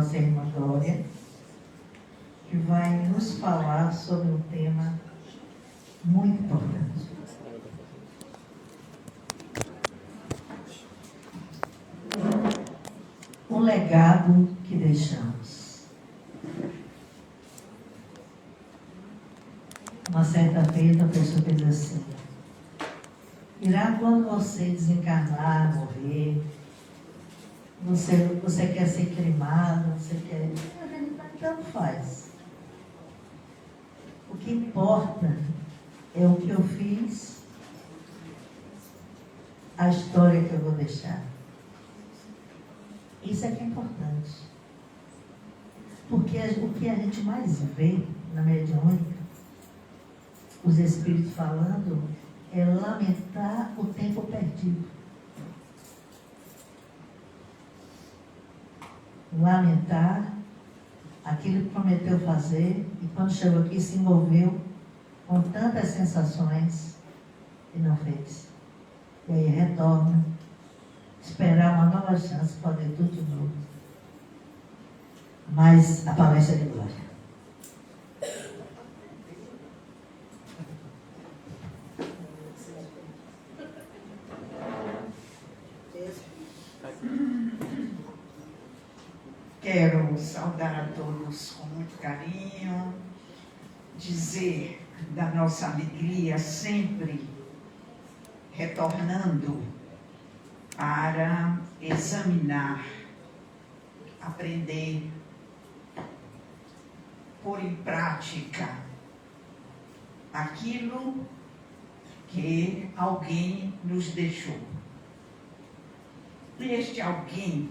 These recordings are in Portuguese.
nossa irmã Glória, que vai nos falar sobre um tema muito importante. O legado que deixamos. Uma certa feita a pessoa fez assim: irá quando você desencarnar, morrer, você quer ser cremado, você quer... Na verdade, tanto faz. O que importa é o que eu fiz, a história que eu vou deixar. Isso é que é importante. Porque o que a gente mais vê na mediúnica, os espíritos falando, é lamentar o tempo perdido. Lamentar aquilo que prometeu fazer e quando chegou aqui se envolveu com tantas sensações e não fez. E aí retorna, esperar uma nova chance, poder tudo de novo. Mas a palestra é de Glória. Quero saudar a todos com muito carinho, dizer da nossa alegria sempre retornando para examinar, aprender, pôr em prática aquilo que alguém nos deixou. E este alguém,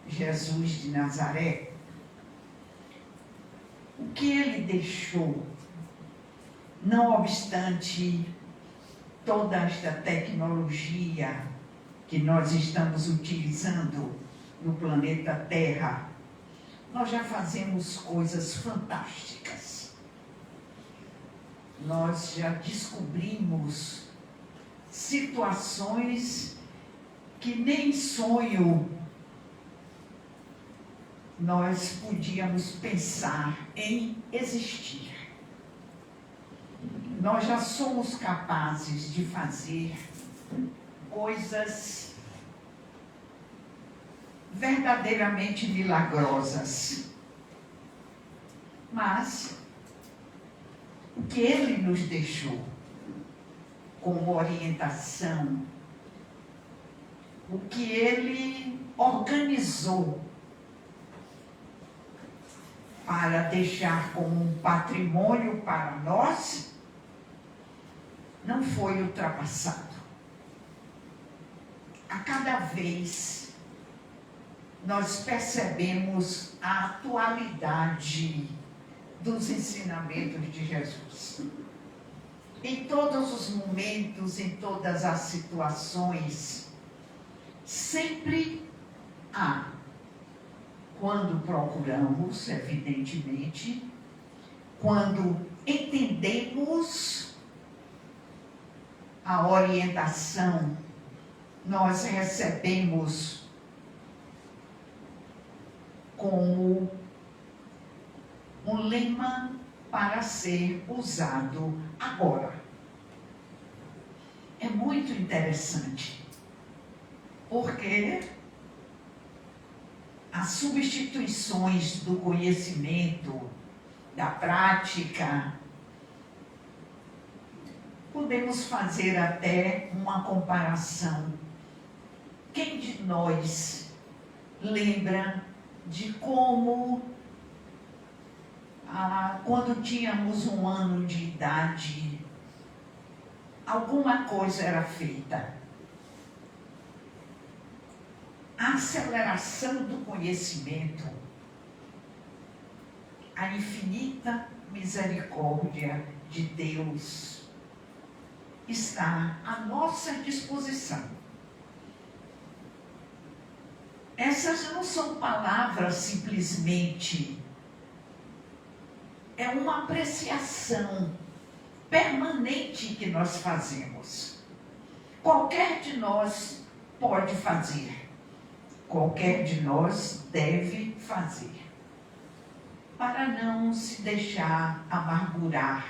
Jesus de Nazaré, o que ele deixou, não obstante toda esta tecnologia que nós estamos utilizando no planeta Terra, nós já fazemos coisas fantásticas. Nós já descobrimos situações que nem sonho nós podíamos pensar em existir. Nós já somos capazes de fazer coisas verdadeiramente milagrosas. Mas o que ele nos deixou como orientação, o que ele organizou para deixar como um patrimônio para nós, não foi ultrapassado. A cada vez nós percebemos a atualidade dos ensinamentos de Jesus. Em todos os momentos, em todas as situações, sempre há, quando procuramos, evidentemente, quando entendemos a orientação, nós recebemos como um lema para ser usado agora. É muito interessante, porque as substituições do conhecimento, da prática, podemos fazer até uma comparação. Quem de nós lembra de como, quando tínhamos 1 ano de idade, alguma coisa era feita? A aceleração do conhecimento, a infinita misericórdia de Deus está à nossa disposição. Essas não são palavras simplesmente, é uma apreciação permanente que nós fazemos. Qualquer de nós pode fazer. qualquer de nós deve fazer, para não se deixar amargurar,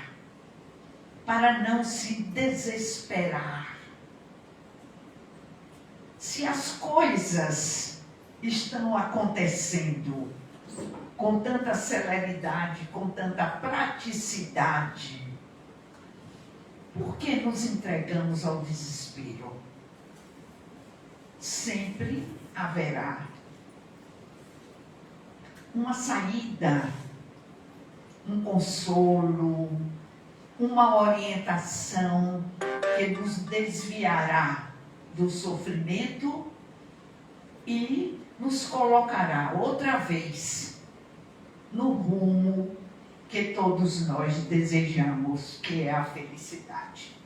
para não se desesperar. Se as coisas estão acontecendo com tanta celeridade, com tanta praticidade, por que nos entregamos ao desespero? Sempre haverá uma saída, um consolo, uma orientação que nos desviará do sofrimento e nos colocará outra vez no rumo que todos nós desejamos, que é a felicidade.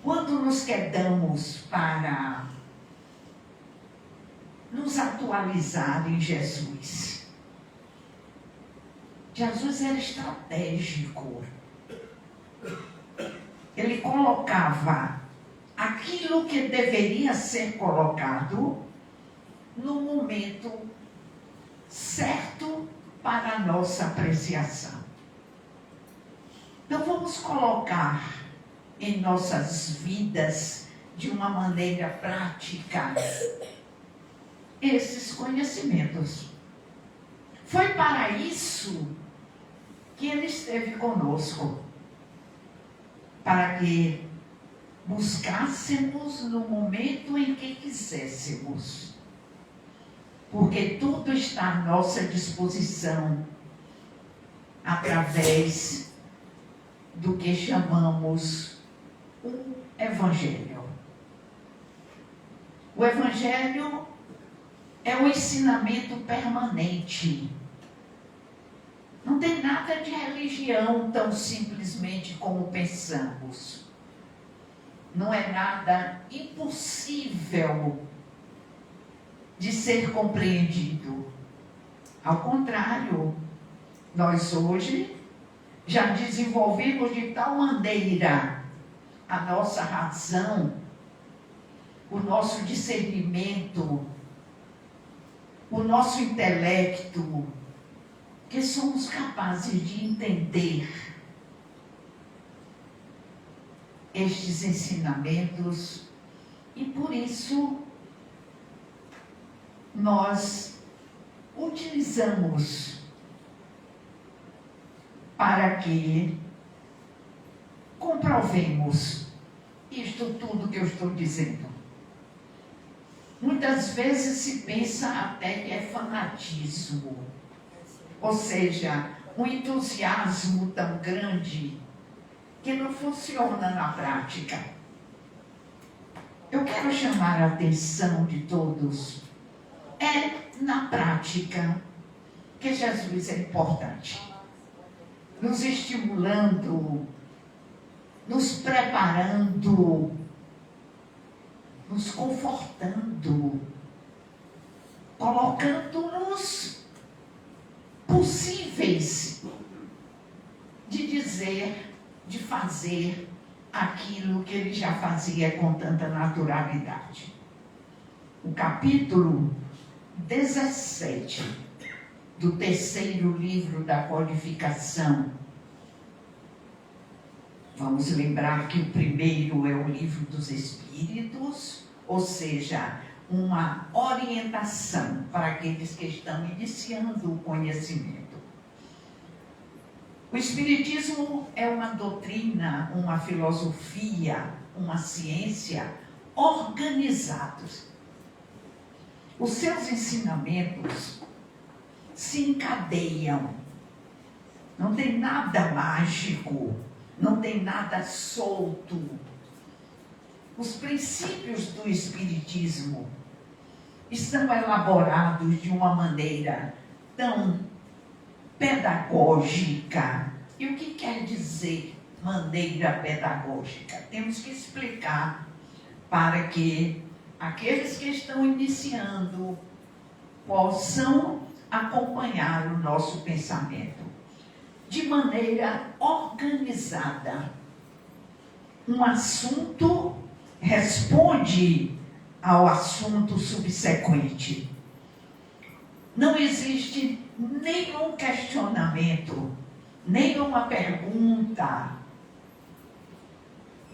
Quando nos quedamos para nos atualizar em Jesus, Jesus era estratégico. Ele colocava aquilo que deveria ser colocado no momento certo para a nossa apreciação. Então vamos colocar em nossas vidas de uma maneira prática esses conhecimentos. Foi para isso que ele esteve conosco, para que buscássemos no momento em que quiséssemos, porque tudo está à nossa disposição através do que chamamos o Evangelho. O Evangelho é um ensinamento permanente. Não tem nada de religião tão simplesmente como pensamos. Não é nada impossível de ser compreendido. Ao contrário, nós hoje já desenvolvemos de tal maneira a nossa razão, o nosso discernimento, o nosso intelecto, que somos capazes de entender estes ensinamentos e por isso nós utilizamos para que comprovemos isto tudo que eu estou dizendo. Muitas vezes se pensa até que é fanatismo, ou seja, um entusiasmo tão grande que não funciona na prática. Eu quero chamar a atenção de todos. É na prática que Jesus é importante, nos estimulando, nos preparando, nos confortando, colocando-nos possíveis de dizer, de fazer aquilo que ele já fazia com tanta naturalidade. O capítulo 17 do terceiro livro da codificação. Vamos lembrar que o primeiro é o livro dos Espíritos, ou seja, uma orientação para aqueles que estão iniciando o conhecimento. O Espiritismo é uma doutrina, uma filosofia, uma ciência organizados. Os seus ensinamentos se encadeiam. Não tem nada mágico, não tem nada solto. Os princípios do Espiritismo estão elaborados de uma maneira tão pedagógica. E o que quer dizer maneira pedagógica? Temos que explicar para que aqueles que estão iniciando possam acompanhar o nosso pensamento de maneira organizada. Um assunto responde ao assunto subsequente. Não existe nenhum questionamento, nenhuma pergunta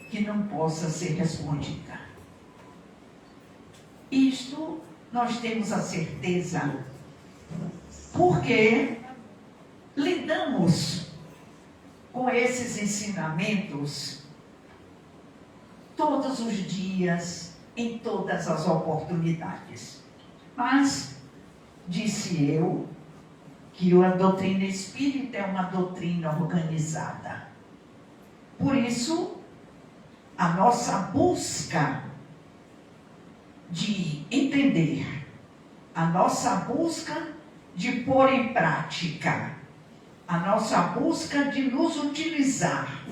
que não possa ser respondida. Isto nós temos a certeza, porque lidamos com esses ensinamentos todos os dias, em todas as oportunidades. Mas, disse eu, que a doutrina espírita é uma doutrina organizada. Por isso, a nossa busca de entender, a nossa busca de pôr em prática, a nossa busca de nos utilizar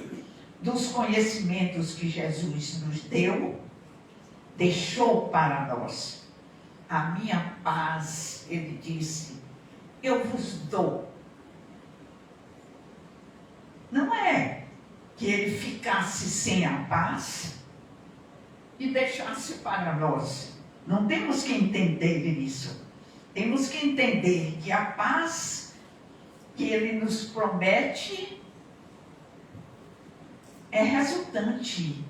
dos conhecimentos que Jesus nos deu, deixou para nós. A minha paz, ele disse, eu vos dou. Não é que ele ficasse sem a paz e deixasse para nós. Não temos que entender isso. Temos que entender que a paz que ele nos promete é resultante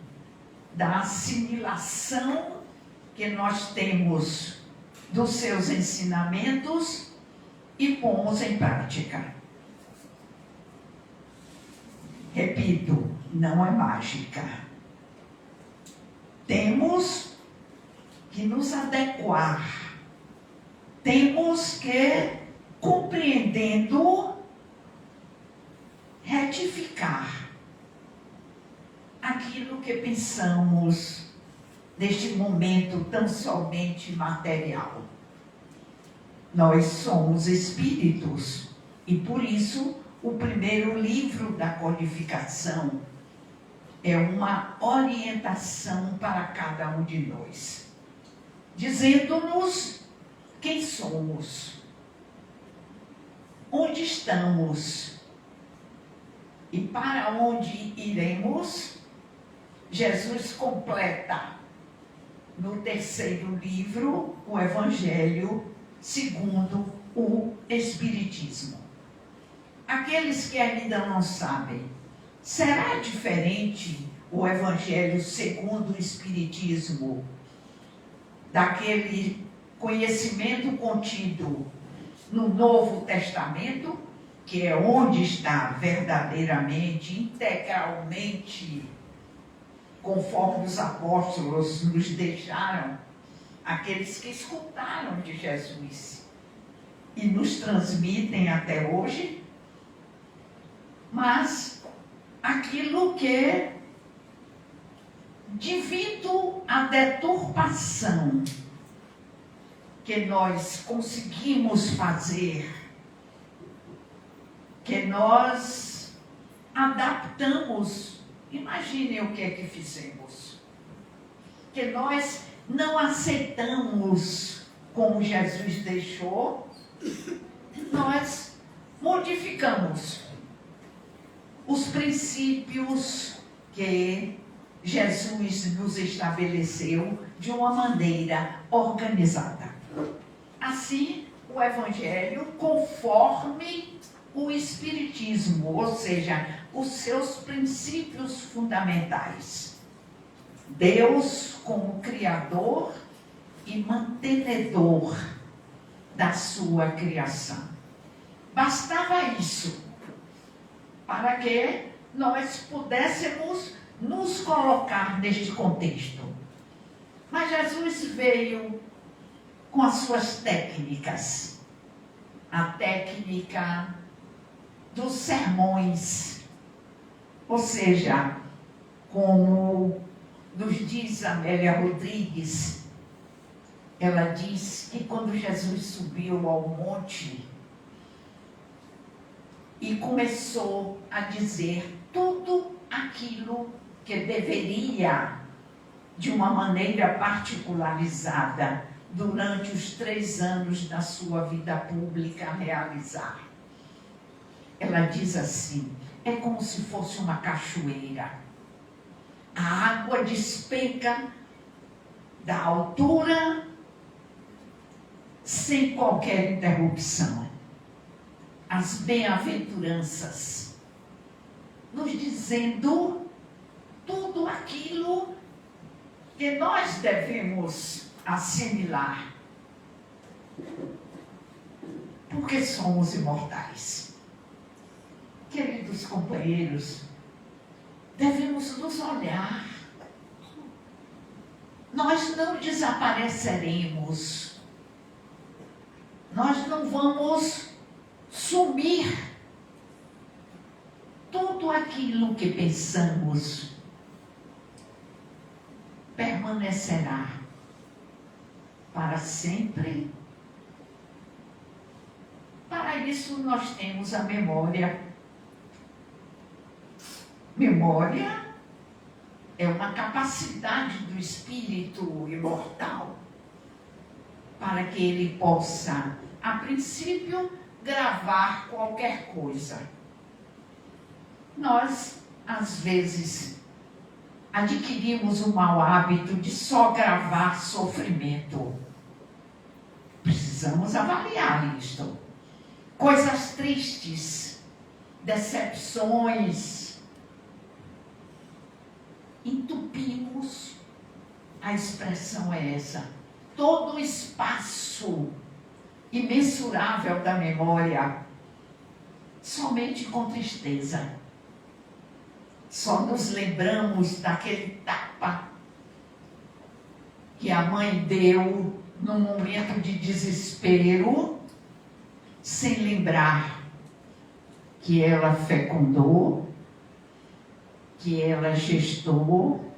da assimilação que nós temos dos seus ensinamentos e pomos em prática. Repito, não é mágica. Temos que nos adequar. Temos que, compreendendo, retificar aquilo que pensamos neste momento tão somente material. Nós somos espíritos e, por isso, o primeiro livro da codificação é uma orientação para cada um de nós, dizendo-nos quem somos, onde estamos e para onde iremos. Jesus completa no terceiro livro o Evangelho segundo o Espiritismo. Aqueles que ainda não sabem, será diferente o Evangelho segundo o Espiritismo daquele conhecimento contido no Novo Testamento, que é onde está verdadeiramente, integralmente, conforme os apóstolos nos deixaram, aqueles que escutaram de Jesus e nos transmitem até hoje, mas aquilo que, devido à deturpação que nós conseguimos fazer, que nós adaptamos, imaginem o que é que fizemos, que nós não aceitamos como Jesus deixou, nós modificamos os princípios que Jesus nos estabeleceu de uma maneira organizada. Assim, o Evangelho conforme o Espiritismo, ou seja, os seus princípios fundamentais. Deus como Criador e mantenedor da sua criação. Bastava isso para que nós pudéssemos nos colocar neste contexto. Mas Jesus veio com as suas técnicas. A técnica dos sermões. Ou seja, como nos diz Amélia Rodrigues, ela diz que quando Jesus subiu ao monte e começou a dizer tudo aquilo que deveria, de uma maneira particularizada, durante os 3 anos da sua vida pública, realizar. Ela diz assim, é como se fosse uma cachoeira. A água despenca da altura, sem qualquer interrupção. As bem-aventuranças, nos dizendo tudo aquilo que nós devemos assimilar, porque somos imortais. Queridos companheiros, devemos nos olhar. Nós não desapareceremos. Nós não vamos sumir. Tudo aquilo que pensamos permanecerá para sempre. Para isso nós temos a memória. Memória é uma capacidade do espírito imortal para que ele possa, a princípio, gravar qualquer coisa. Nós, às vezes, adquirimos o mau hábito de só gravar sofrimento. Precisamos avaliar isto. Coisas tristes, decepções. Entupimos, a expressão é essa, todo o espaço imensurável da memória, somente com tristeza. Só nos lembramos daquele tapa que a mãe deu num momento de desespero, sem lembrar que ela fecundou, que ela gestou,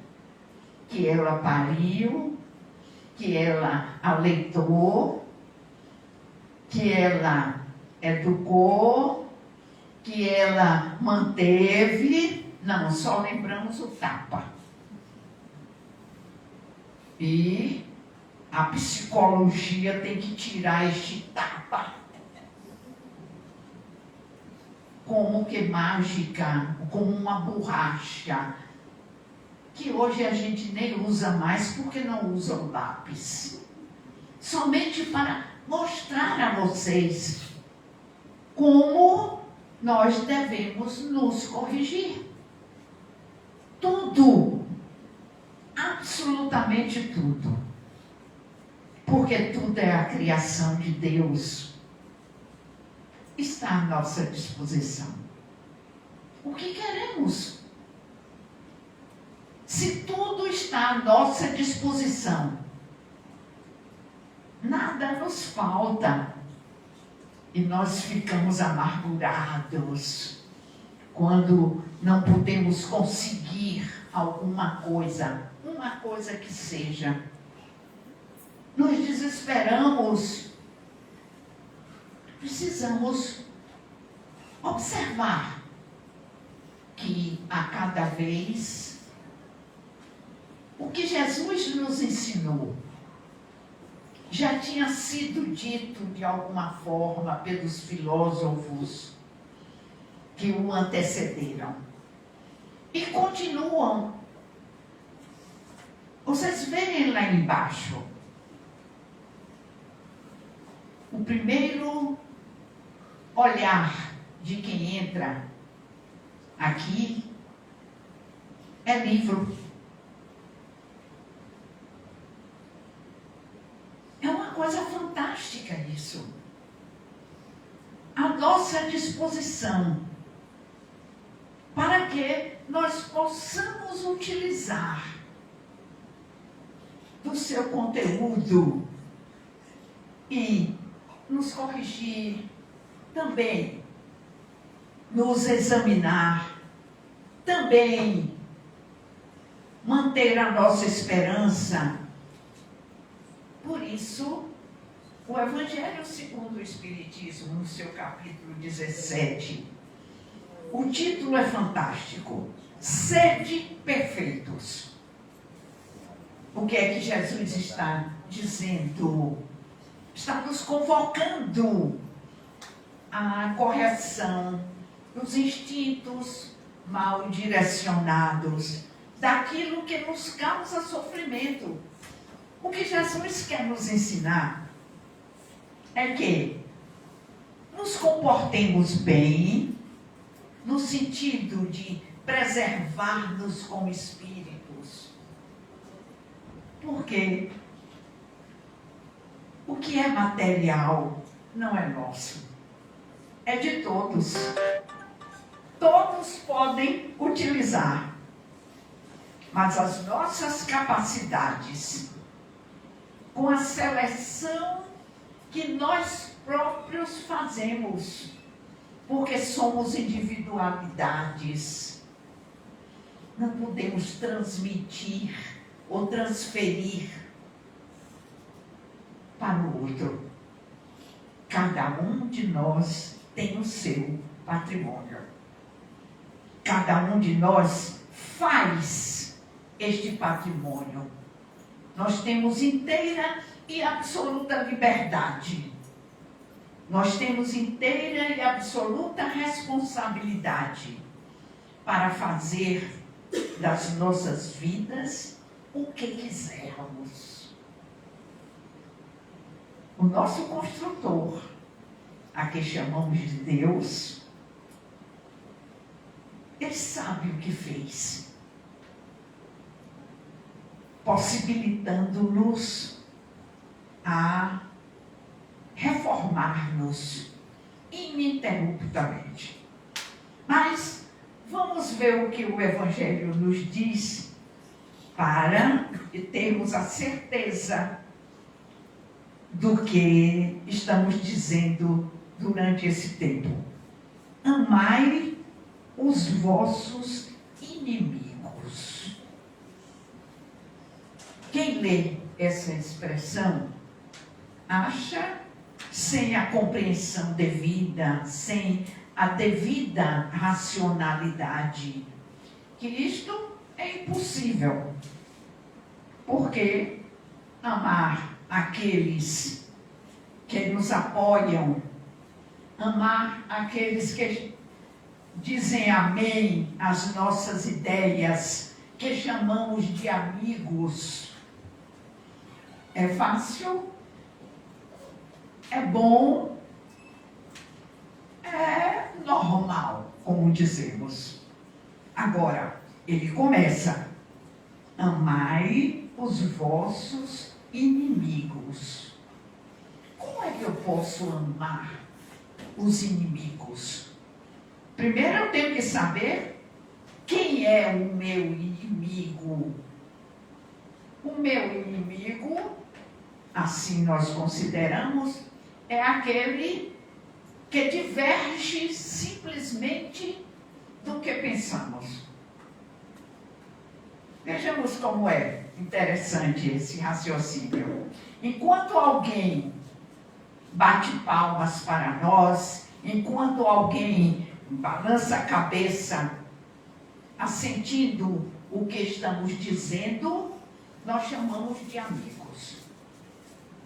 que ela pariu, que ela aleitou, que ela educou, que ela manteve. Não, só lembramos o tapa. E a psicologia tem que tirar este tapa. Como que mágica, como uma borracha, que hoje a gente nem usa mais porque não usa o lápis. Somente para mostrar a vocês como nós devemos nos corrigir. Tudo, absolutamente tudo, porque tudo é a criação de Deus. Está à nossa disposição. O que queremos? Se tudo está à nossa disposição, nada nos falta. E nós ficamos amargurados quando não podemos conseguir alguma coisa, uma coisa que seja. Nos desesperamos. Precisamos observar que a cada vez o que Jesus nos ensinou já tinha sido dito de alguma forma pelos filósofos que o antecederam e continuam. Vocês veem lá embaixo o primeiro olhar de quem entra aqui é livro. É uma coisa fantástica isso. À nossa disposição para que nós possamos utilizar do seu conteúdo e nos corrigir, também nos examinar, também manter a nossa esperança. Por isso, o Evangelho segundo o Espiritismo, no seu capítulo 17, o título é fantástico: Sede perfeitos. O que é que Jesus está dizendo? Está nos convocando à correção dos instintos mal direcionados, daquilo que nos causa sofrimento. O que Jesus quer nos ensinar é que nos comportemos bem, no sentido de preservar-nos como espíritos. Porque o que é material não é nosso, é de todos. Todos podem utilizar, mas as nossas capacidades, com a seleção que nós próprios fazemos, porque somos individualidades, não podemos transmitir ou transferir para o outro. Cada um de nós tem o seu patrimônio. Cada um de nós faz este patrimônio. Nós temos inteira e absoluta liberdade. Nós temos inteira e absoluta responsabilidade para fazer das nossas vidas o que quisermos. O nosso construtor, a que chamamos de Deus, ele sabe o que fez, possibilitando-nos a reformar-nos ininterruptamente. Mas vamos ver o que o Evangelho nos diz para termos a certeza do que estamos dizendo durante esse tempo. Amai os vossos inimigos. Quem lê essa expressão acha, sem a compreensão devida, sem a devida racionalidade, que isto é impossível. Porque amar aqueles que nos apoiam, amar aqueles que dizem amém às nossas ideias, que chamamos de amigos, é fácil, é bom, é normal, como dizemos. Agora, ele começa: amai os vossos inimigos. Como é que eu posso amar os inimigos? Primeiro eu tenho que saber quem é o meu inimigo. O meu inimigo, assim nós consideramos, é aquele que diverge simplesmente do que pensamos. Vejamos como é interessante esse raciocínio. Enquanto alguém bate palmas para nós, enquanto alguém balança a cabeça, assentindo o que estamos dizendo, nós chamamos de amigos.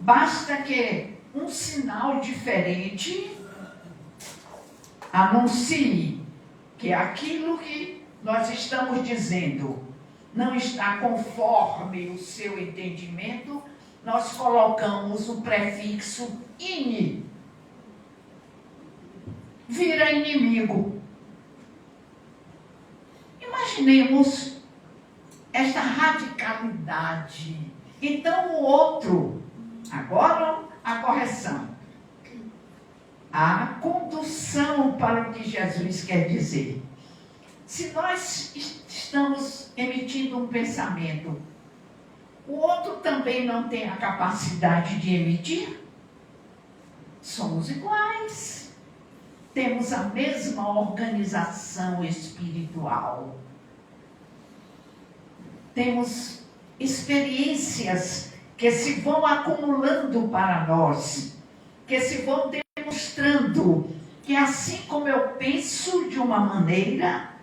Basta que um sinal diferente anuncie que aquilo que nós estamos dizendo não está conforme o seu entendimento, nós colocamos o prefixo ini. Vira inimigo. Imaginemos esta radicalidade. Então o outro, agora a correção, a condução para o que Jesus quer dizer. Se nós estamos emitindo um pensamento, o outro também não tem a capacidade de emitir? Somos iguais. Temos a mesma organização espiritual. Temos experiências que se vão acumulando para nós, que se vão demonstrando que assim como eu penso de uma maneira,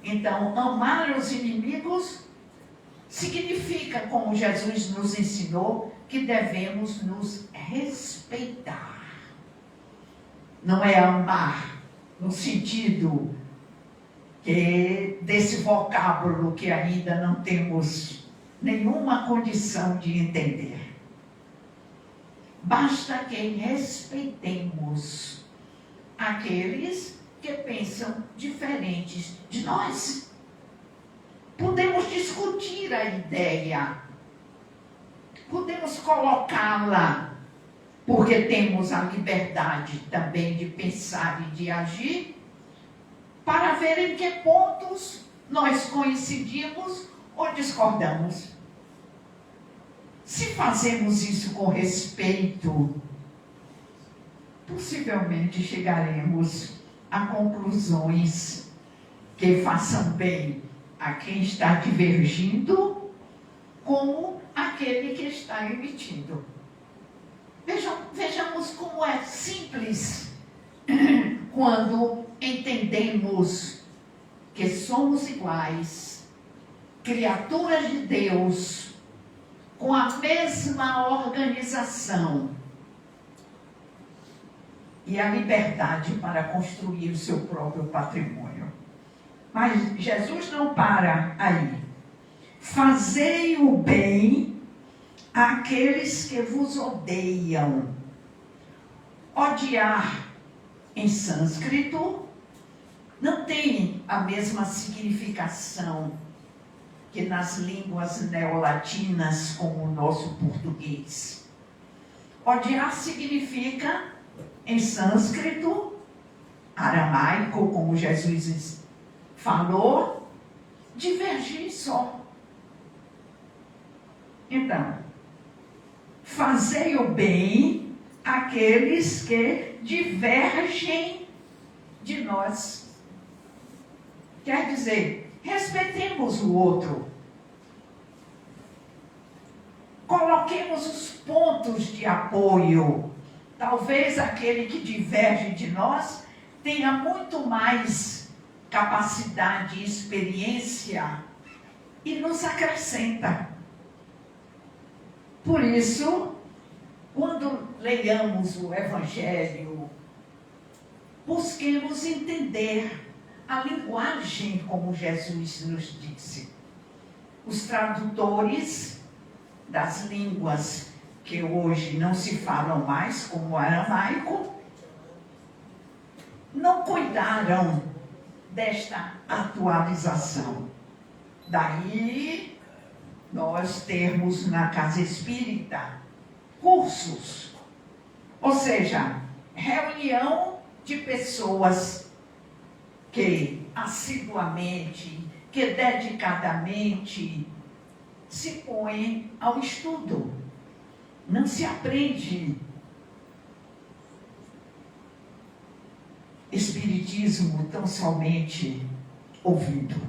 então, amar os inimigos significa, como Jesus nos ensinou, que devemos nos respeitar. Não é amar no sentido desse vocábulo que ainda não temos nenhuma condição de entender. Basta que respeitemos aqueles que pensam diferentes de nós. Podemos discutir a ideia, podemos colocá-la, porque temos a liberdade também de pensar e de agir, para ver em que pontos nós coincidimos ou discordamos. Se fazemos isso com respeito, possivelmente chegaremos a conclusões que façam bem a quem está divergindo, como aquele que está emitindo. Vejamos como é simples quando entendemos que somos iguais, criaturas de Deus, com a mesma organização e a liberdade para construir o seu próprio patrimônio. Mas Jesus não para aí. Fazei o bem àqueles que vos odeiam. Odiar em sânscrito não tem a mesma significação que nas línguas neolatinas, como o nosso português. Odiar significa, em sânscrito, aramaico, como Jesus falou, divergir só. Então, fazei o bem àqueles que divergem de nós. Quer dizer, respeitemos o outro. Coloquemos os pontos de apoio. Talvez aquele que diverge de nós tenha muito mais capacidade e experiência e nos acrescenta. Por isso, quando leiamos o Evangelho, busquemos entender a linguagem como Jesus nos disse. Os tradutores das línguas que hoje não se falam mais, como o aramaico, não cuidaram desta atualização. Daí, nós termos na Casa Espírita cursos, ou seja, reunião de pessoas que assiduamente, que dedicadamente se põem ao estudo. Não se aprende espiritismo tão somente ouvindo.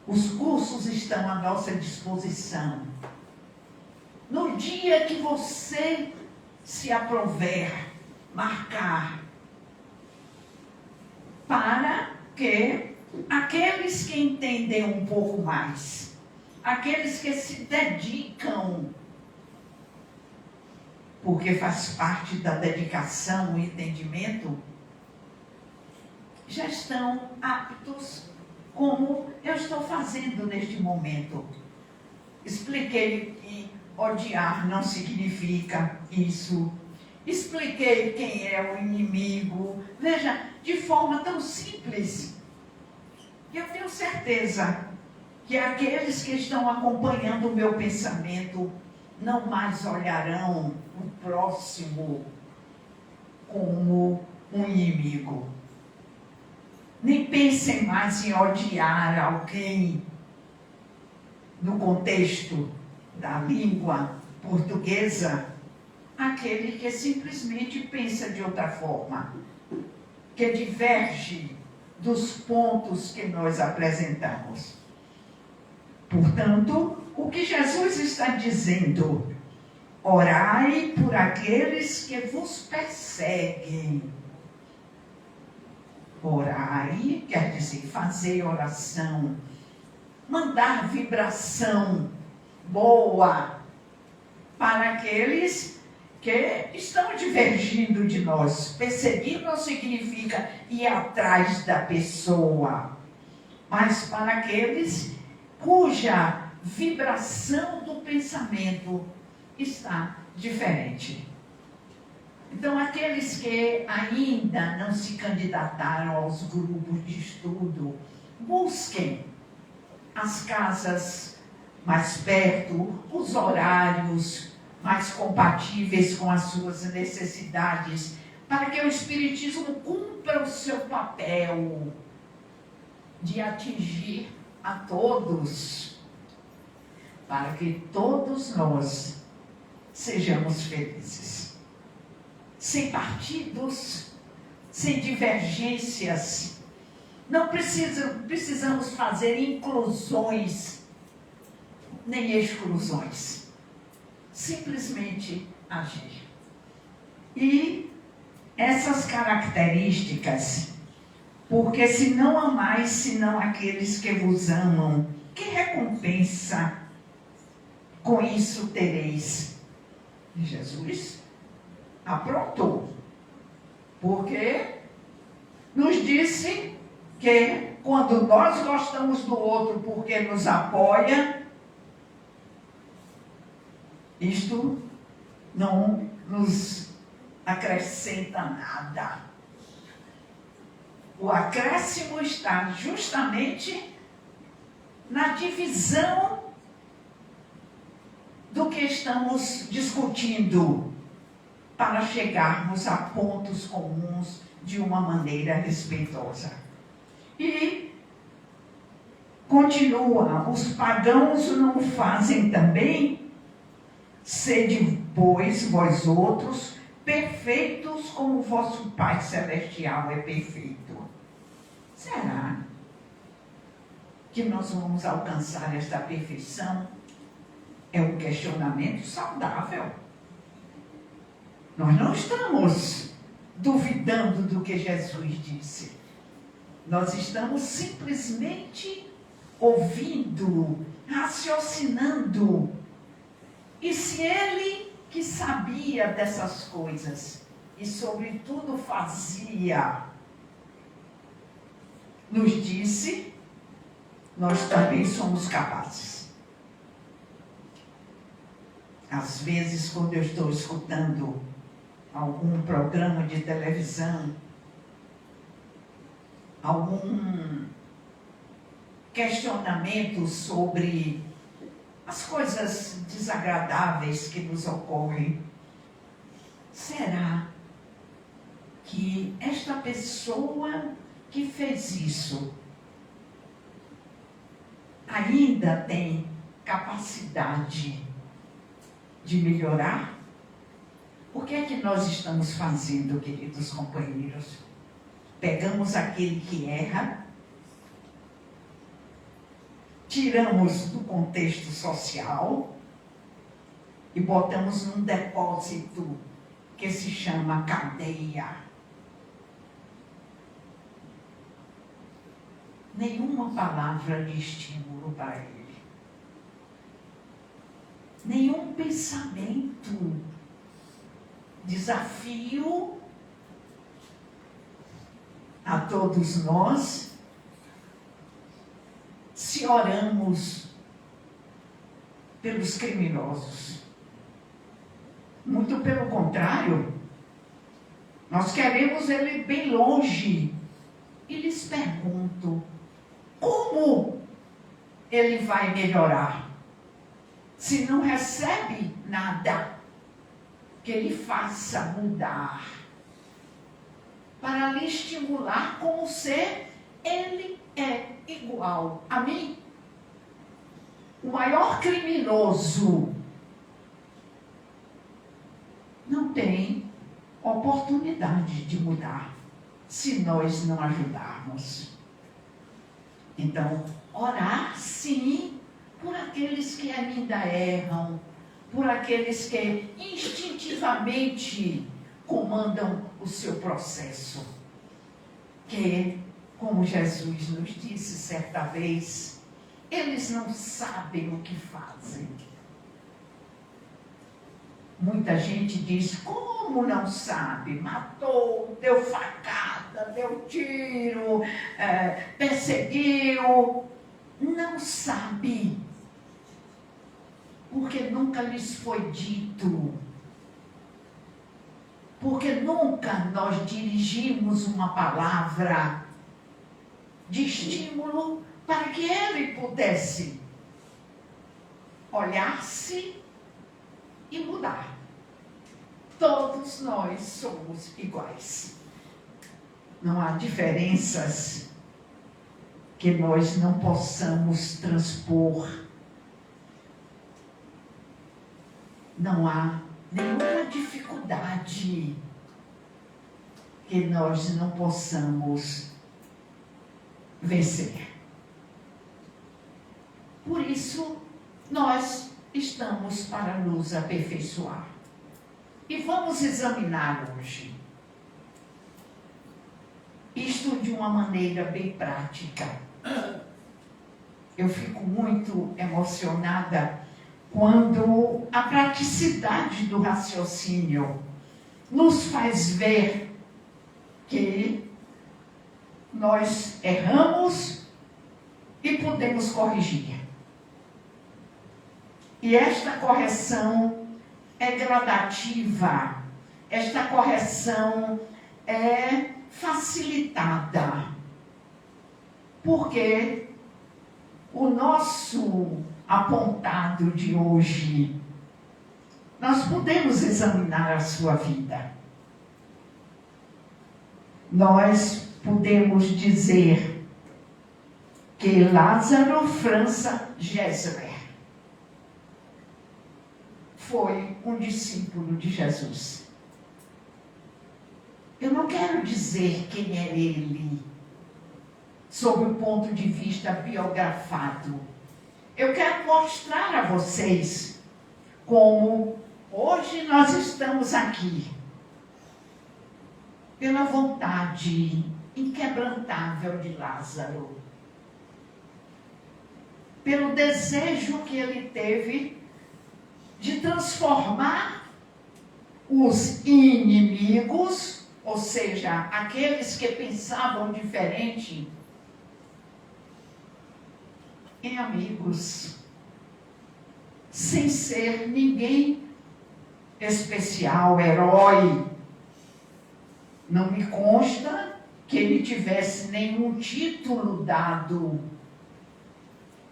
Os cursos estão à nossa disposição. No dia que você se aprover, marcar, para que aqueles que entendem um pouco mais, aqueles que se dedicam, porque faz parte da dedicação, o entendimento, já estão aptos, como eu estou fazendo neste momento. Expliquei que odiar não significa isso. Expliquei quem é o inimigo. Veja, de forma tão simples. E eu tenho certeza que aqueles que estão acompanhando o meu pensamento não mais olharão o próximo como um inimigo. Nem pensem mais em odiar alguém no contexto da língua portuguesa, aquele que simplesmente pensa de outra forma, que diverge dos pontos que nós apresentamos. Portanto, o que Jesus está dizendo? Orai por aqueles que vos perseguem. Orai quer dizer fazer oração, mandar vibração boa para aqueles que estão divergindo de nós. Perseguir não significa ir atrás da pessoa, mas para aqueles cuja vibração do pensamento está diferente. Então, aqueles que ainda não se candidataram aos grupos de estudo, busquem as casas mais perto, os horários mais compatíveis com as suas necessidades, para que o Espiritismo cumpra o seu papel de atingir a todos, para que todos nós sejamos felizes. Sem partidos, sem divergências. Não precisamos fazer inclusões, nem exclusões. Simplesmente agir. E essas características, porque se não amais, senão aqueles que vos amam, que recompensa com isso tereis? Jesus aprontou, porque nos disse que quando nós gostamos do outro porque nos apoia, isto não nos acrescenta nada. O acréscimo está justamente na divisão do que estamos discutindo, para chegarmos a pontos comuns de uma maneira respeitosa. E continua, os pagãos não fazem também? Sede, pois, vós outros, perfeitos como o vosso Pai Celestial é perfeito. Será que nós vamos alcançar esta perfeição? É um questionamento saudável. Nós não estamos duvidando do que Jesus disse. Nós estamos simplesmente ouvindo, raciocinando. E se ele, que sabia dessas coisas e sobretudo fazia, nos disse, nós também somos capazes. Às vezes, quando eu estou escutando algum programa de televisão, algum questionamento sobre as coisas desagradáveis que nos ocorrem, será que esta pessoa que fez isso ainda tem capacidade de melhorar? O que é que nós estamos fazendo, queridos companheiros? Pegamos aquele que erra, tiramos do contexto social e botamos num depósito que se chama cadeia. Nenhuma palavra de estímulo para ele. Nenhum pensamento, desafio a todos nós, se oramos pelos criminosos. Muito pelo contrário, nós queremos ele bem longe. E lhes pergunto, como ele vai melhorar? Se não recebe nada que lhe faça mudar, para lhe estimular como ser, ele é igual a mim. O maior criminoso não tem oportunidade de mudar se nós não ajudarmos. Então, orar sim por aqueles que ainda erram, por aqueles que instintivamente comandam o seu processo. Que, como Jesus nos disse certa vez, eles não sabem o que fazem. muita gente diz, como não sabe? Matou, deu facada, deu tiro, perseguiu. Não sabe. Porque nunca lhes foi dito. Porque nunca nós dirigimos uma palavra de estímulo para que ele pudesse olhar-se e mudar. Todos nós somos iguais. Não há diferenças que nós não possamos transpor. Não há nenhuma dificuldade que nós não possamos vencer. Por isso, nós estamos para nos aperfeiçoar. E vamos examinar hoje isto de uma maneira bem prática. Eu fico muito emocionada quando a praticidade do raciocínio nos faz ver que nós erramos e podemos corrigir. E esta correção é gradativa, esta correção é facilitada, porque o nosso apontado de hoje, nós podemos examinar a sua vida. Nós podemos dizer que Lázaro França Gesler foi um discípulo de Jesus. Eu não quero dizer quem é ele, sob o ponto de vista biografado. Eu quero mostrar a vocês como hoje nós estamos aqui, pela vontade inquebrantável de Lázaro, pelo desejo que ele teve de transformar os inimigos, ou seja, aqueles que pensavam diferente, em amigos, sem ser ninguém especial, herói. Não me consta que ele tivesse nenhum título dado,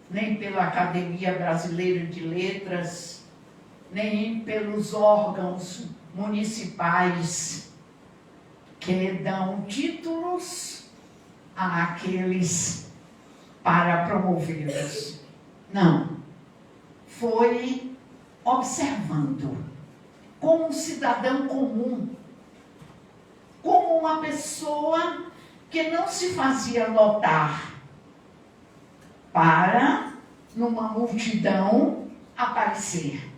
nem pela Academia Brasileira de Letras, nem pelos órgãos municipais que dão títulos àqueles para promovê-los. Não. Foi observando, como um cidadão comum, como uma pessoa que não se fazia notar para, numa multidão, aparecer,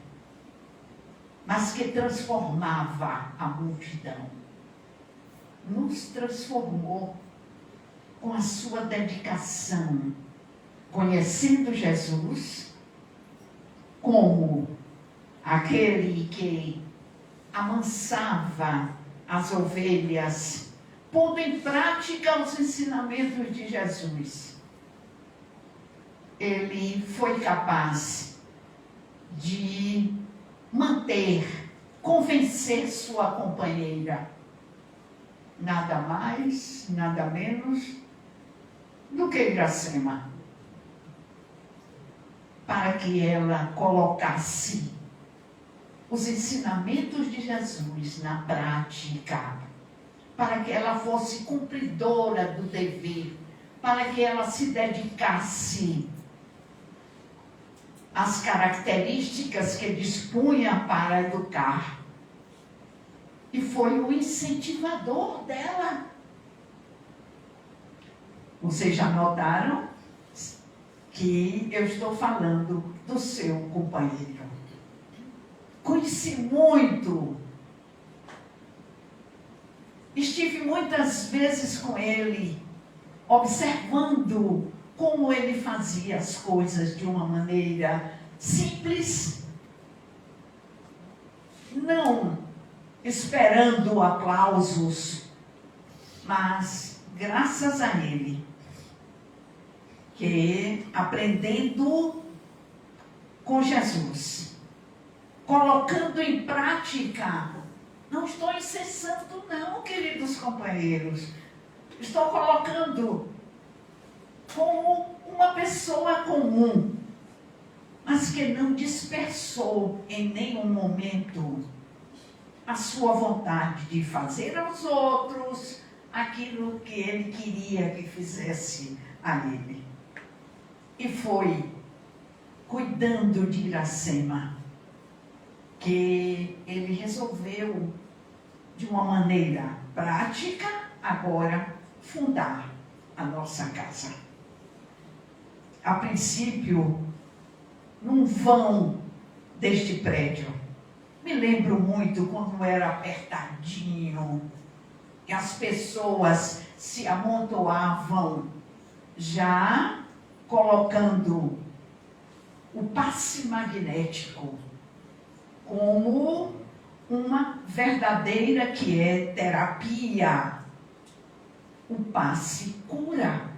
mas que transformava a multidão. Nos transformou com a sua dedicação, conhecendo Jesus como aquele que amansava as ovelhas, pondo em prática os ensinamentos de Jesus. Ele foi capaz de manter, convencer sua companheira, nada mais, nada menos do que Iracema, para que ela colocasse os ensinamentos de Jesus na prática, para que ela fosse cumpridora do dever, para que ela se dedicasse às características que dispunha para educar. E foi o incentivador dela. Vocês já notaram que eu estou falando do seu companheiro. Conheci muito. Estive muitas vezes com ele, observando como ele fazia as coisas de uma maneira simples, não esperando aplausos, mas graças a ele, que aprendendo com Jesus, colocando em prática, não estou incessando não, queridos companheiros, estou colocando como uma pessoa comum, mas que não dispersou em nenhum momento a sua vontade de fazer aos outros aquilo que ele queria que fizesse a ele. E foi cuidando de Iracema que ele resolveu, de uma maneira prática, agora fundar a nossa casa. A princípio, num vão deste prédio. Me lembro muito quando era apertadinho e as pessoas se amontoavam, já colocando o passe magnético como uma verdadeira que é terapia. O passe cura.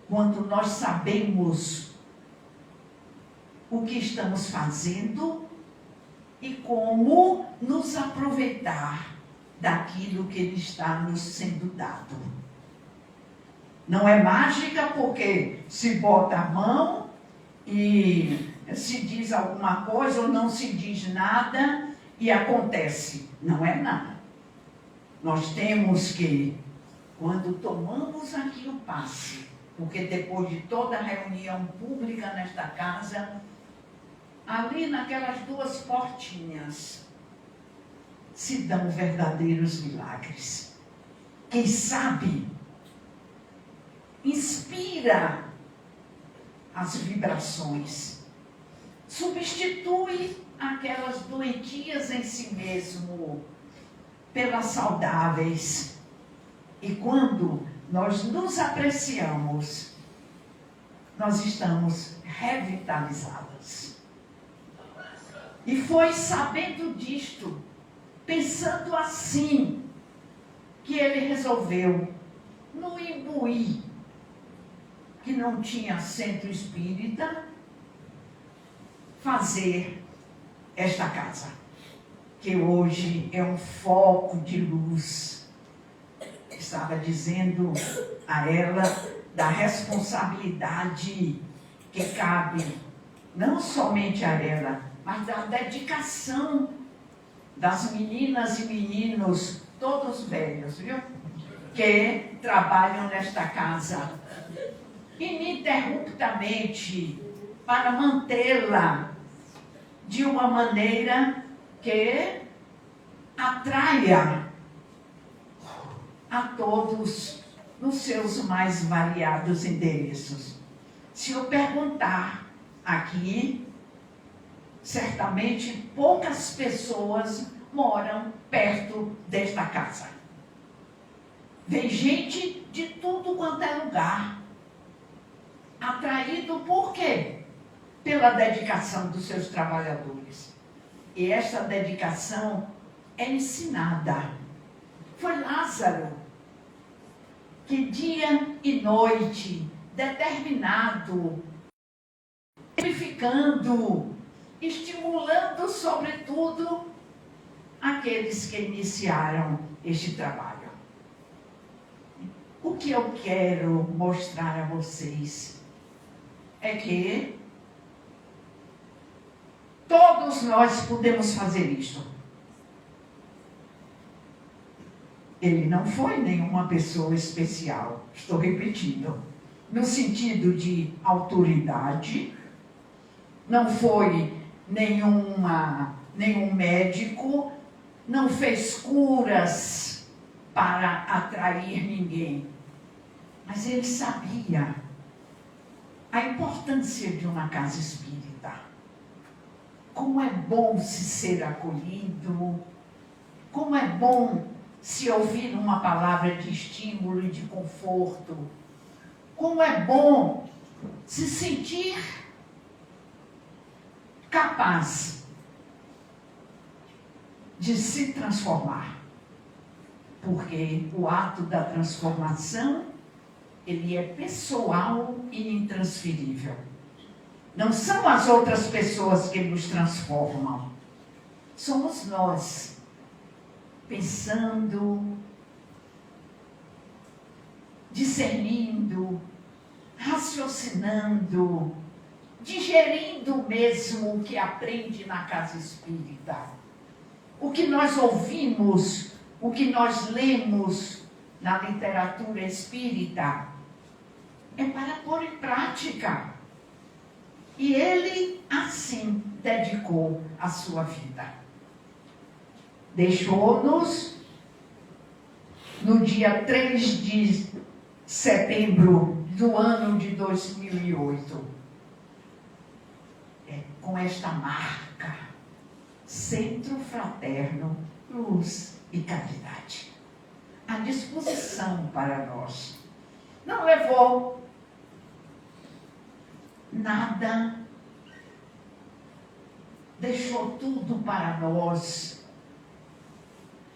Quando nós sabemos o que estamos fazendo e como nos aproveitar daquilo que ele está nos sendo dado. Não é mágica porque se bota a mão e se diz alguma coisa ou não se diz nada e acontece. Não é nada. Nós temos que, quando tomamos aqui o passe, porque depois de toda a reunião pública nesta casa, ali naquelas duas portinhas, se dão verdadeiros milagres. Quem sabe, inspira as vibrações, substitui aquelas doentias em si mesmo pelas saudáveis. E quando nós nos apreciamos, nós estamos revitalizadas. E foi sabendo disto, pensando assim, que ele resolveu, no Imbuí, que não tinha centro espírita, fazer esta casa, que hoje é um foco de luz. Estava dizendo a ela da responsabilidade que cabe, não somente a ela, mas da dedicação das meninas e meninos, todos velhos, viu? Que trabalham nesta casa ininterruptamente para mantê-la de uma maneira que atraia a todos nos seus mais variados endereços. Se eu perguntar aqui, certamente poucas pessoas moram perto desta casa. Vem gente de tudo quanto é lugar. Atraído por quê? Pela dedicação dos seus trabalhadores. E esta dedicação é ensinada. Foi Lázaro que dia e noite, determinado, edificando, estimulando, sobretudo, aqueles que iniciaram este trabalho. O que eu quero mostrar a vocês é que todos nós podemos fazer isto. Ele não foi nenhuma pessoa especial, estou repetindo, no sentido de autoridade, não foi nenhum médico, não fez curas para atrair ninguém, mas ele sabia a importância de uma casa espírita. Como é bom se ser acolhido, como é bom se ouvir uma palavra de estímulo e de conforto, como é bom se sentir capaz de se transformar. Porque o ato da transformação, ele é pessoal e intransferível. Não são as outras pessoas que nos transformam. Somos nós, pensando, discernindo, raciocinando, digerindo mesmo o que aprende na casa espírita. O que nós ouvimos, o que nós lemos na literatura espírita, é para pôr em prática. E ele, assim, dedicou a sua vida. Deixou-nos no dia 3 de setembro do ano de 2008, com esta marca: Centro Fraterno, Luz e Caridade. À disposição para nós. Não levou nada, deixou tudo para nós,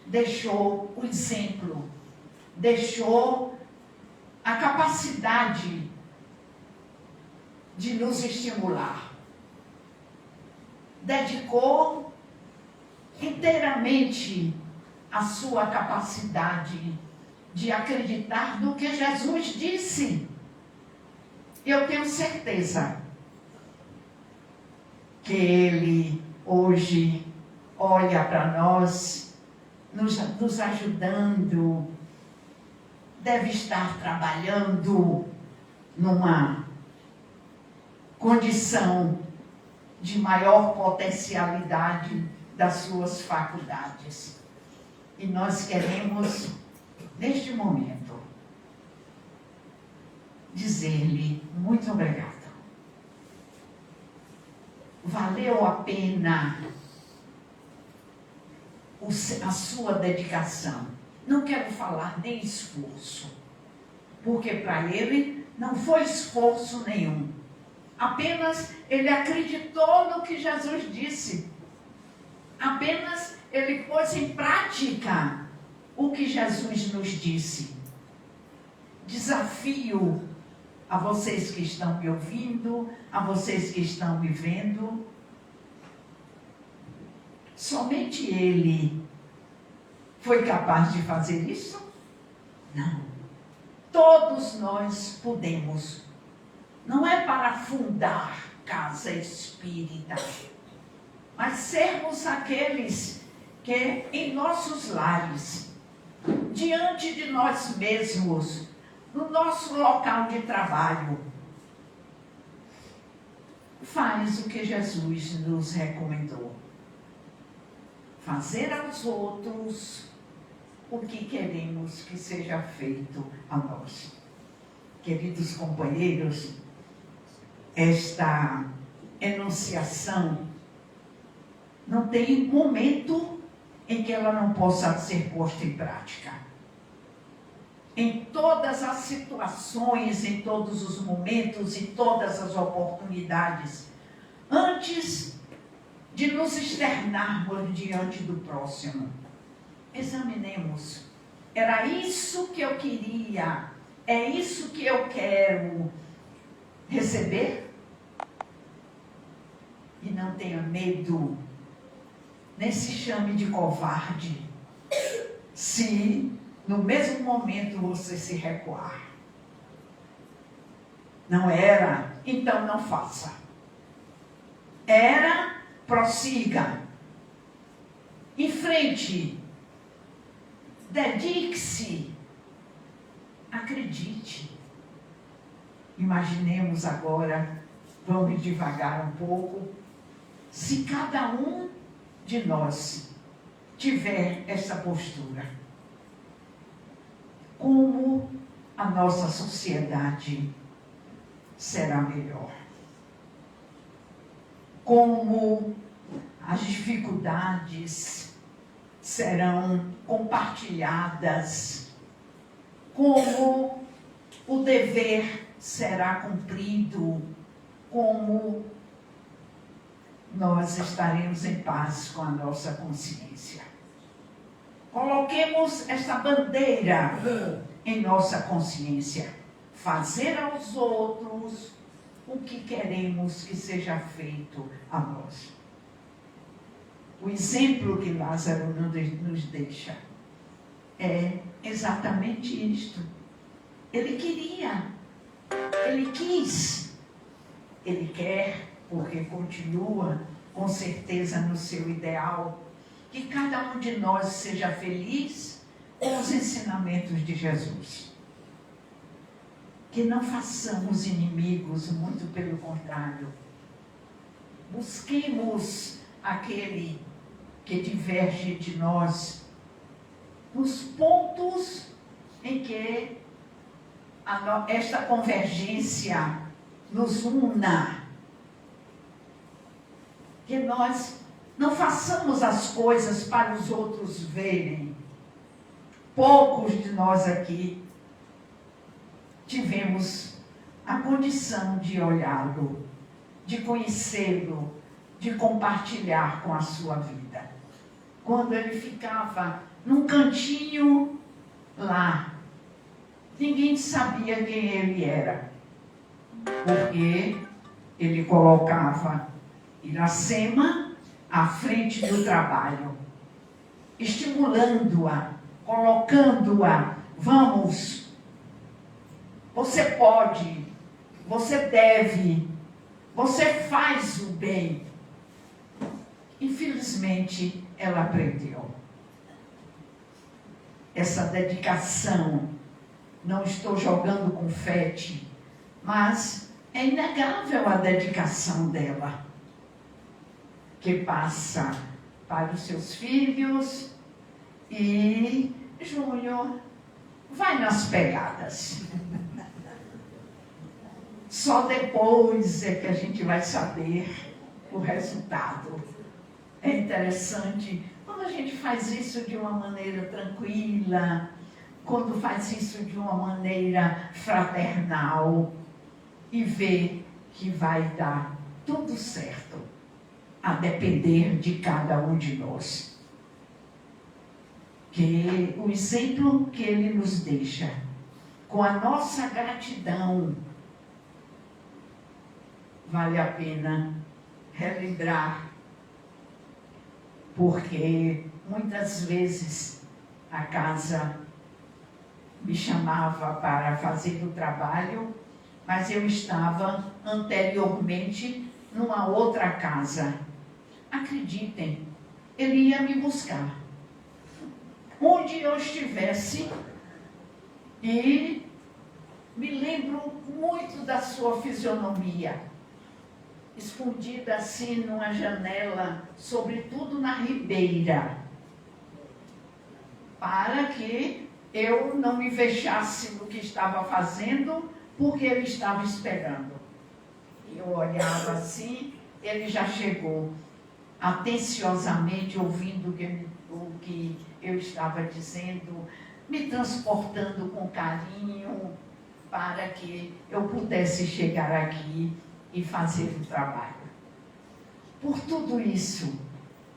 deixou o exemplo, deixou a capacidade de nos estimular, dedicou inteiramente a sua capacidade de acreditar no que Jesus disse. Eu tenho certeza que ele hoje olha para nós, nos ajudando, deve estar trabalhando numa condição de maior potencialidade das suas faculdades. E nós queremos, neste momento, dizer-lhe muito obrigado. Valeu a pena a sua dedicação. Não quero falar nem esforço, porque para ele não foi esforço nenhum. Apenas ele acreditou no que Jesus disse. Apenas ele pôs em prática o que Jesus nos disse. Desafio a vocês que estão me ouvindo, a vocês que estão me vendo. Somente ele foi capaz de fazer isso? Não. Todos nós podemos. Não é para fundar casa espírita, mas sermos aqueles que em nossos lares, diante de nós mesmos, no nosso local de trabalho, faz o que Jesus nos recomendou. Fazer aos outros o que queremos que seja feito a nós. Queridos companheiros, esta enunciação não tem momento em que ela não possa ser posta em prática. Em todas as situações, em todos os momentos e todas as oportunidades, antes de nos externarmos diante do próximo, examinemos. Era isso que eu queria, é isso que eu quero receber? E não tenha medo, nem se chame de covarde, se no mesmo momento você se recuar. Não era, então não faça. Era, prossiga. Enfrente. Dedique-se. Acredite. Imaginemos agora, vamos devagar um pouco, se cada um de nós tiver essa postura, como a nossa sociedade será melhor. Como as dificuldades serão compartilhadas, como o dever será cumprido, como nós estaremos em paz com a nossa consciência. Coloquemos essa bandeira em nossa consciência. Fazer aos outros o que queremos que seja feito a nós. O exemplo que Lázaro nos deixa é exatamente isto. Ele queria, ele quis, ele quer, porque continua com certeza no seu ideal, que cada um de nós seja feliz com os ensinamentos de Jesus. Que não façamos inimigos, muito pelo contrário. Busquemos aquele que diverge de nós nos pontos em que esta convergência nos una. Que nós não façamos as coisas para os outros verem. Poucos de nós aqui tivemos a condição de olhá-lo, de conhecê-lo, de compartilhar com a sua vida. Quando ele ficava num cantinho lá, ninguém sabia quem ele era, porque ele colocava Iracema à frente do trabalho, estimulando-a, colocando-a, vamos, você pode, você deve, você faz o bem. Infelizmente, ela aprendeu. Essa dedicação, não estou jogando confete, mas é inegável a dedicação dela, que passa para os seus filhos e Júnior vai nas pegadas. Só depois é que a gente vai saber o resultado. É interessante quando a gente faz isso de uma maneira tranquila, quando faz isso de uma maneira fraternal e vê que vai dar tudo certo, a depender de cada um de nós. Que o exemplo que ele nos deixa, com a nossa gratidão, vale a pena relembrar, porque muitas vezes a casa me chamava para fazer o trabalho, mas eu estava anteriormente numa outra casa. Acreditem, ele ia me buscar onde eu estivesse, e me lembro muito da sua fisionomia, escondida assim numa janela, sobretudo na ribeira, para que eu não me vexasse no que estava fazendo, porque ele estava esperando. Eu olhava assim, ele já chegou, atenciosamente ouvindo o que eu estava dizendo, me transportando com carinho, para que eu pudesse chegar aqui e fazer o trabalho. Por tudo isso,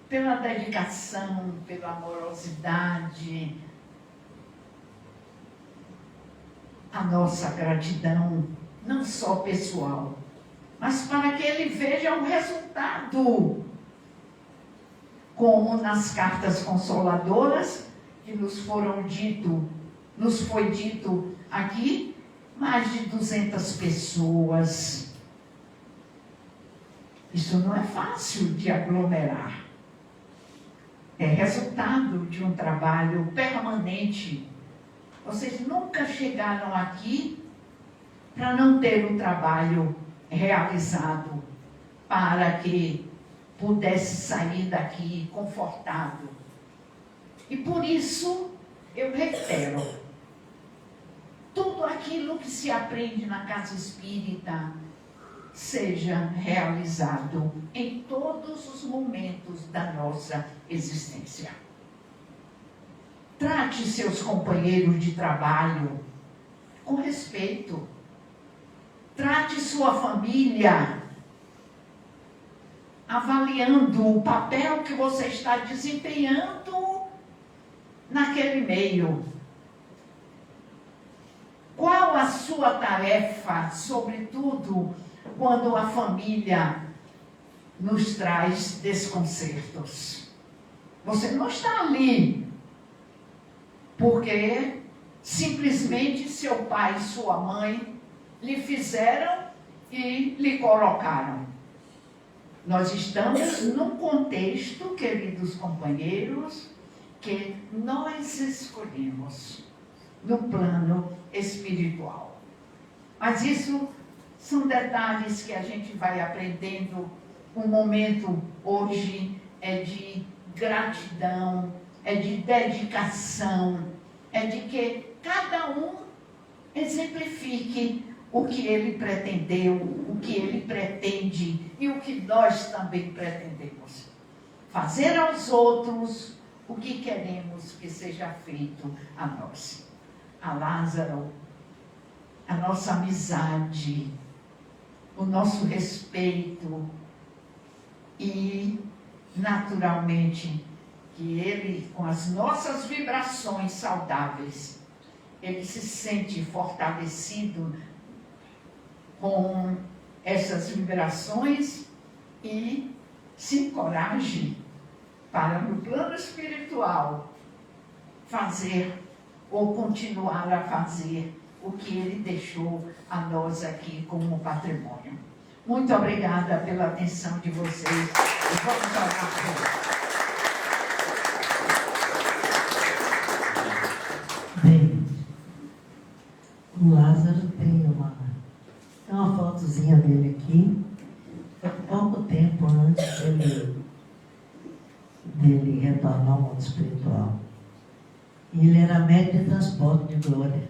pela dedicação, pela amorosidade, a nossa gratidão, não só pessoal, mas para que ele veja o resultado, como nas cartas consoladoras que nos foi dito aqui, mais de 200 pessoas. Isso não é fácil de aglomerar. É resultado de um trabalho permanente. Vocês nunca chegaram aqui para não ter o trabalho realizado, para que pudesse sair daqui confortável. E por isso, eu reitero, tudo aquilo que se aprende na casa espírita seja realizado em todos os momentos da nossa existência. Trate seus companheiros de trabalho com respeito. Trate sua família avaliando o papel que você está desempenhando naquele meio. Qual a sua tarefa, sobretudo quando a família nos traz desconcertos? Você não está ali porque simplesmente seu pai e sua mãe lhe fizeram e lhe colocaram. Nós estamos num contexto, queridos companheiros, que nós escolhemos no plano espiritual. Mas isso são detalhes que a gente vai aprendendo. O momento hoje é de gratidão, é de dedicação, é de que cada um exemplifique o que ele pretendeu, o que ele pretende e o que nós também pretendemos. Fazer aos outros o que queremos que seja feito a nós. A Lázaro, a nossa amizade, o nosso respeito e, naturalmente, que ele, com as nossas vibrações saudáveis, ele se sente fortalecido com essas vibrações e se encoraje para, no plano espiritual, fazer ou continuar a fazer o que ele deixou a nós aqui como patrimônio. Muito obrigada pela atenção de vocês. E vamos orar por Bem, o Lázaro tem uma fotozinha dele aqui. Pouco tempo antes dele retornar ao mundo espiritual. E ele era médico de transporte de Glória.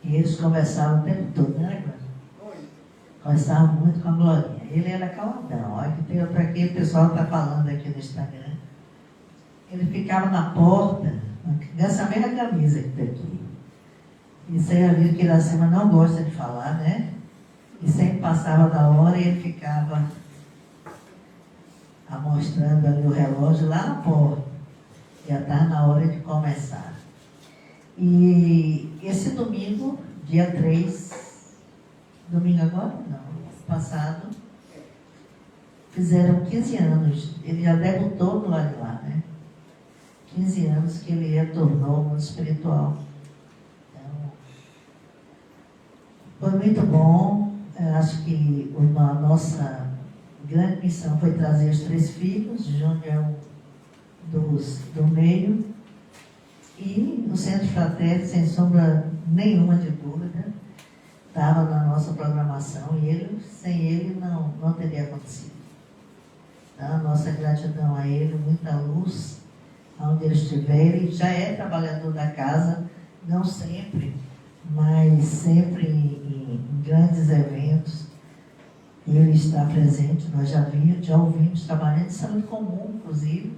E eles conversavam o tempo todo, né, Glória? Conversavam muito com a Glorinha. Ele era caladão. Olha que tem outra aqui, o pessoal está falando aqui no Instagram. Ele ficava na porta, nessa mesma camisa que tem aqui. E você já viu que Iracema não gosta de falar, né? E sempre passava da hora e ele ficava mostrando ali o relógio lá na porta. Já estava na hora de começar. E esse domingo, dia 3, domingo agora? Não, passado, fizeram 15 anos. Ele já debutou no lado de lá, né? 15 anos que ele retornou ao mundo espiritual. Então, foi muito bom. Eu acho que a nossa grande missão foi trazer os 3 filhos. Júnior é um do meio. E o Centro Fraterno, sem sombra nenhuma de dúvida, estava na nossa programação e sem ele não teria acontecido. Então, a nossa gratidão a ele, muita luz, aonde ele estiver. Ele já é trabalhador da casa, não sempre, mas sempre em grandes eventos. Ele está presente, nós já ouvimos trabalhando em saúde comum, inclusive,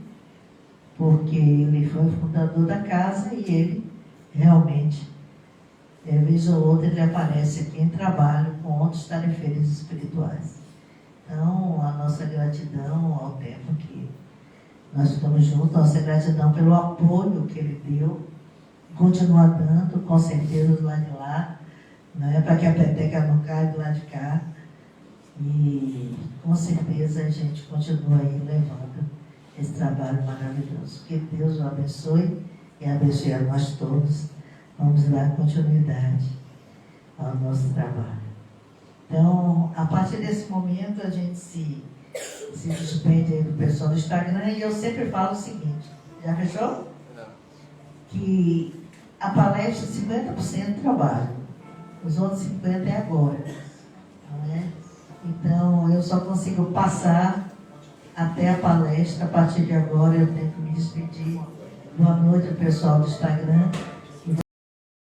porque ele foi o fundador da casa e ele realmente, vez ou outra, ele aparece aqui em trabalho com outros tarefeiros espirituais. Então, a nossa gratidão ao tempo que nós estamos juntos, nossa gratidão pelo apoio que ele deu, continua dando, com certeza, do lado de lá, né, para que a peteca não caia do lado de cá. E, com certeza, a gente continua aí levando esse trabalho maravilhoso. Que Deus o abençoe e abençoe a nós todos. Vamos dar continuidade ao nosso trabalho. Então, a partir desse momento, a gente se despede aí do pessoal do Instagram e eu sempre falo o seguinte, já fechou? Não. Que a palestra é 50% trabalho, os outros 50% é agora. Não é? Então, eu só consigo passar até a palestra. A partir de agora, eu tenho que me despedir. Boa noite, pessoal do Instagram.